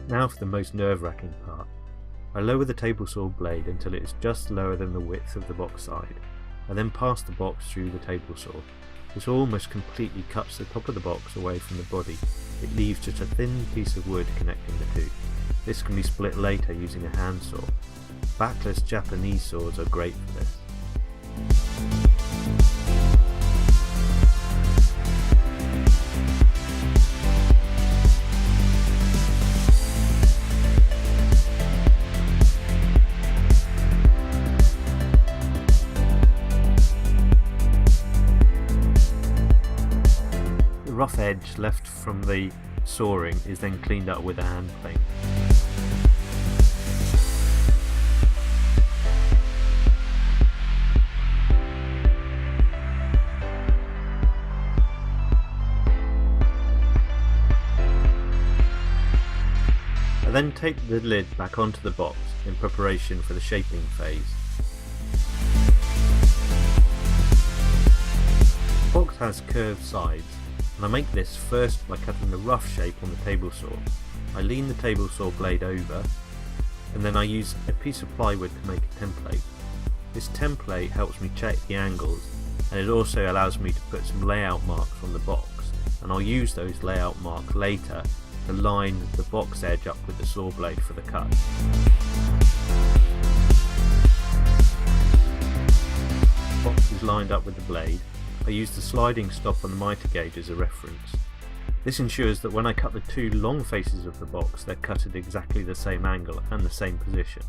Now for the most nerve-wracking part. I lower the table saw blade until it is just lower than the width of the box side. I then pass the box through the table saw. This almost completely cuts the top of the box away from the body. It leaves just a thin piece of wood connecting the two. This can be split later using a handsaw. Backless Japanese saws are great for this. The rough edge left from the sawing is then cleaned up with a hand plane. I then take the lid back onto the box in preparation for the shaping phase. The box has curved sides, and I make this first by cutting the rough shape on the table saw. I lean the table saw blade over, and then I use a piece of plywood to make a template. This template helps me check the angles, and it also allows me to put some layout marks on the box, and I'll use those layout marks later to line the box edge up with the saw blade for the cut. The box is lined up with the blade. I use the sliding stop on the mitre gauge as a reference. This ensures that when I cut the two long faces of the box, they're cut at exactly the same angle and the same position.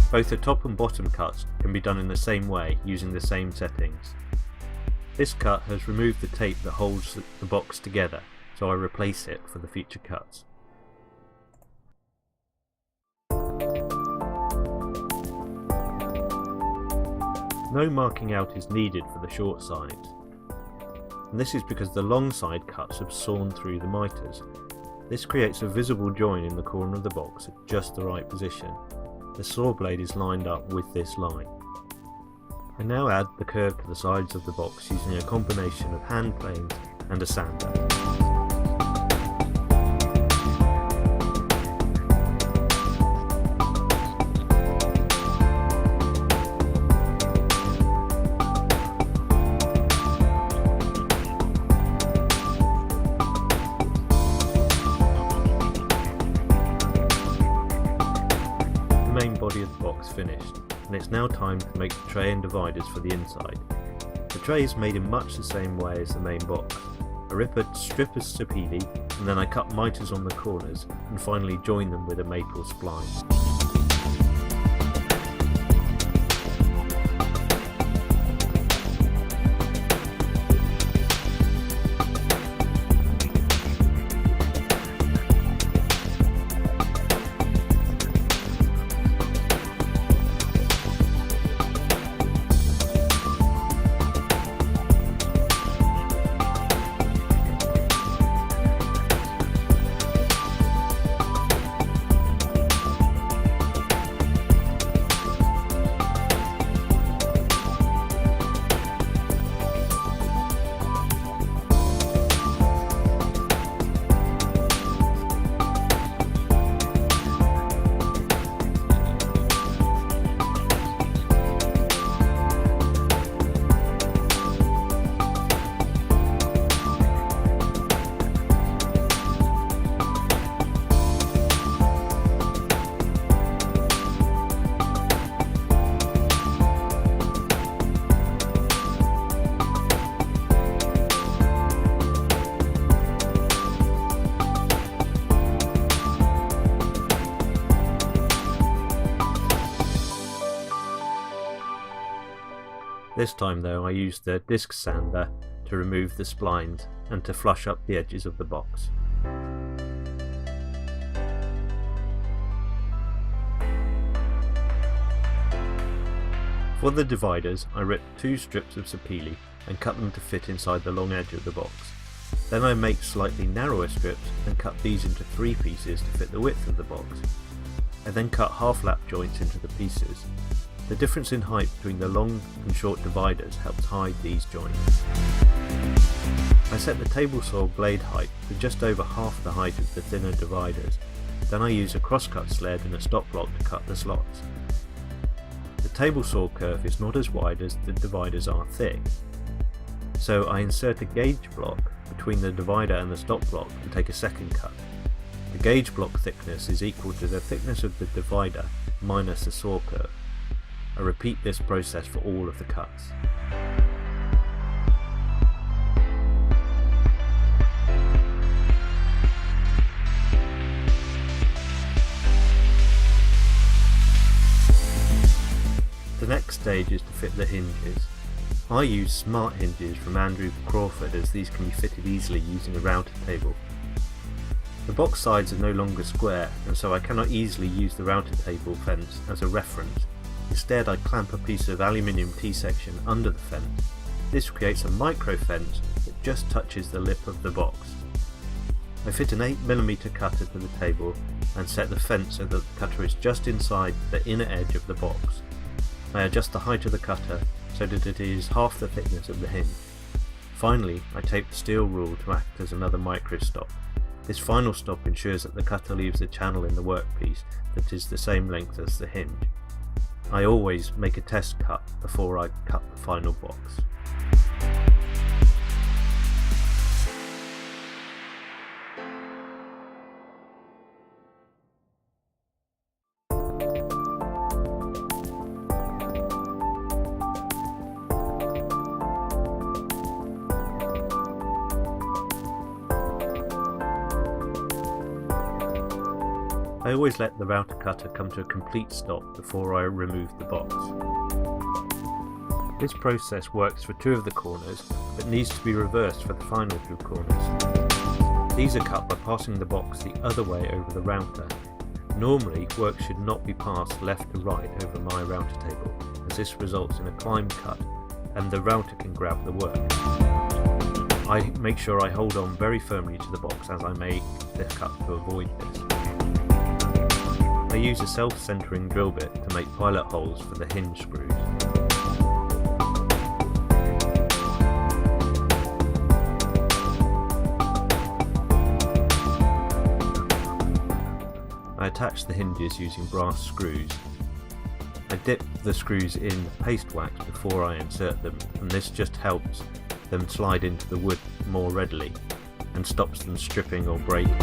Both the top and bottom cuts can be done in the same way using the same settings. This cut has removed the tape that holds the box together, so I replace it for the future cuts. No marking out is needed for the short sides, and this is because the long side cuts have sawn through the mitres. This creates a visible join in the corner of the box at just the right position. The saw blade is lined up with this line. I now add the curve to the sides of the box using a combination of hand planes and a sander. The main body of the box finished, and it's now time to make the tray and dividers for the inside. The tray is made in much the same way as the main box. I rip a strip of sapele, and then I cut mitres on the corners and finally join them with a maple spline. This time though I used the disc sander to remove the splines and to flush up the edges of the box. For the dividers I ripped 2 strips of sapele and cut them to fit inside the long edge of the box. Then I make slightly narrower strips and cut these into 3 pieces to fit the width of the box. I then cut half-lap joints into the pieces. The difference in height between the long and short dividers helps hide these joints. I set the table saw blade height to just over half the height of the thinner dividers, then I use a crosscut sled and a stop block to cut the slots. The table saw curve is not as wide as the dividers are thick, so I insert a gauge block between the divider and the stop block and take a second cut. The gauge block thickness is equal to the thickness of the divider minus the saw curve. I repeat this process for all of the cuts. The next stage is to fit the hinges. I use smart hinges from Andrew Crawford, as these can be fitted easily using a router table. The box sides are no longer square, and so I cannot easily use the router table fence as a reference. Instead, I clamp a piece of aluminium T-section under the fence. This creates a micro fence that just touches the lip of the box. I fit an 8mm cutter to the table and set the fence so that the cutter is just inside the inner edge of the box. I adjust the height of the cutter so that it is half the thickness of the hinge. Finally, I tape the steel rule to act as another micro stop. This final stop ensures that the cutter leaves a channel in the workpiece that is the same length as the hinge. I always make a test cut before I cut the final box. I always let the router cutter come to a complete stop before I remove the box. This process works for 2 of the corners, but needs to be reversed for the final 2 corners. These are cut by passing the box the other way over the router. Normally, work should not be passed left to right over my router table, as this results in a climb cut and the router can grab the work. I make sure I hold on very firmly to the box as I make the cut to avoid this. I use a self-centering drill bit to make pilot holes for the hinge screws. I attach the hinges using brass screws. I dip the screws in paste wax before I insert them, and this just helps them slide into the wood more readily and stops them stripping or breaking.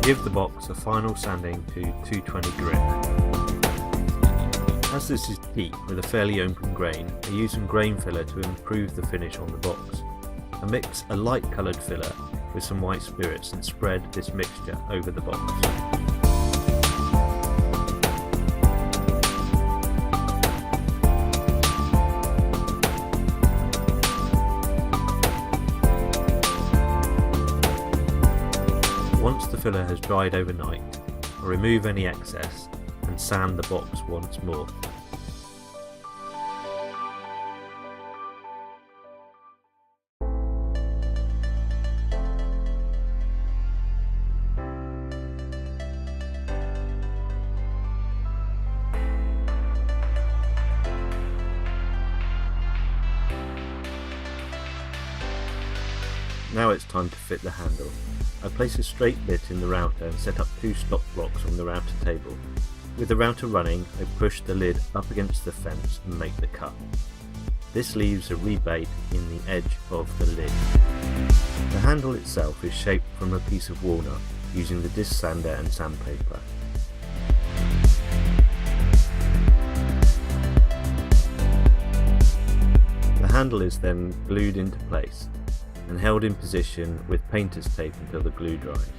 Give the box a final sanding to 220 grit. As this is deep with a fairly open grain, I use some grain filler to improve the finish on the box. I mix a light coloured filler with some white spirits and spread this mixture over the box. Once the filler has dried overnight, I remove any excess and sand the box once more. Now it's time to fit the handle. I place a straight bit in the router and set up 2 stop blocks on the router table. With the router running, I push the lid up against the fence and make the cut. This leaves a rebate in the edge of the lid. The handle itself is shaped from a piece of walnut using the disc sander and sandpaper. The handle is then glued into place and held in position with painter's tape until the glue dries.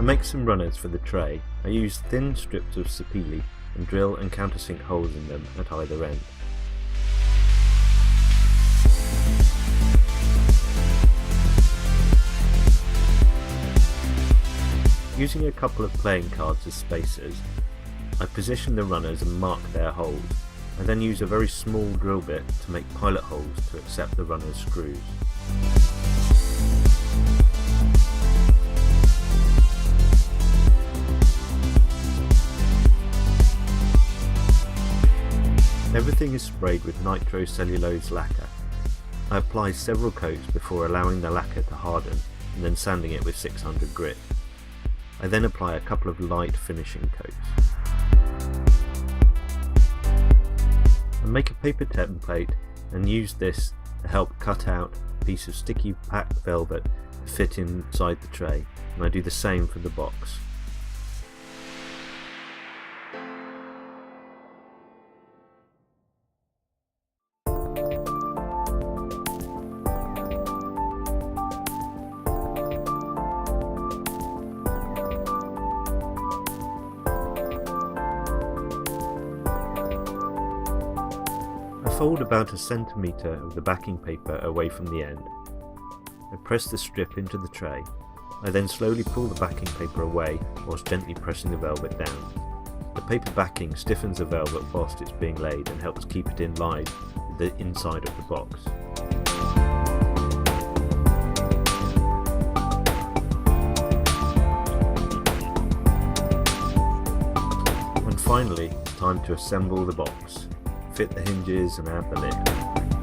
I make some runners for the tray. I use thin strips of sapele and drill and countersink holes in them at either end. Using a couple of playing cards as spacers, I position the runners and mark their holes. I then use a very small drill bit to make pilot holes to accept the runner's screws. Everything is sprayed with nitrocellulose lacquer. I apply several coats before allowing the lacquer to harden and then sanding it with 600 grit. I then apply a couple of light finishing coats. I make a paper template and use this to help cut out a piece of sticky packed velvet to fit inside the tray, and I do the same for the box. Fold about a centimetre of the backing paper away from the end. I press the strip into the tray. I then slowly pull the backing paper away whilst gently pressing the velvet down. The paper backing stiffens the velvet whilst it's being laid and helps keep it in line with the inside of the box. And finally, time to assemble the box. Fit the hinges and add the lid.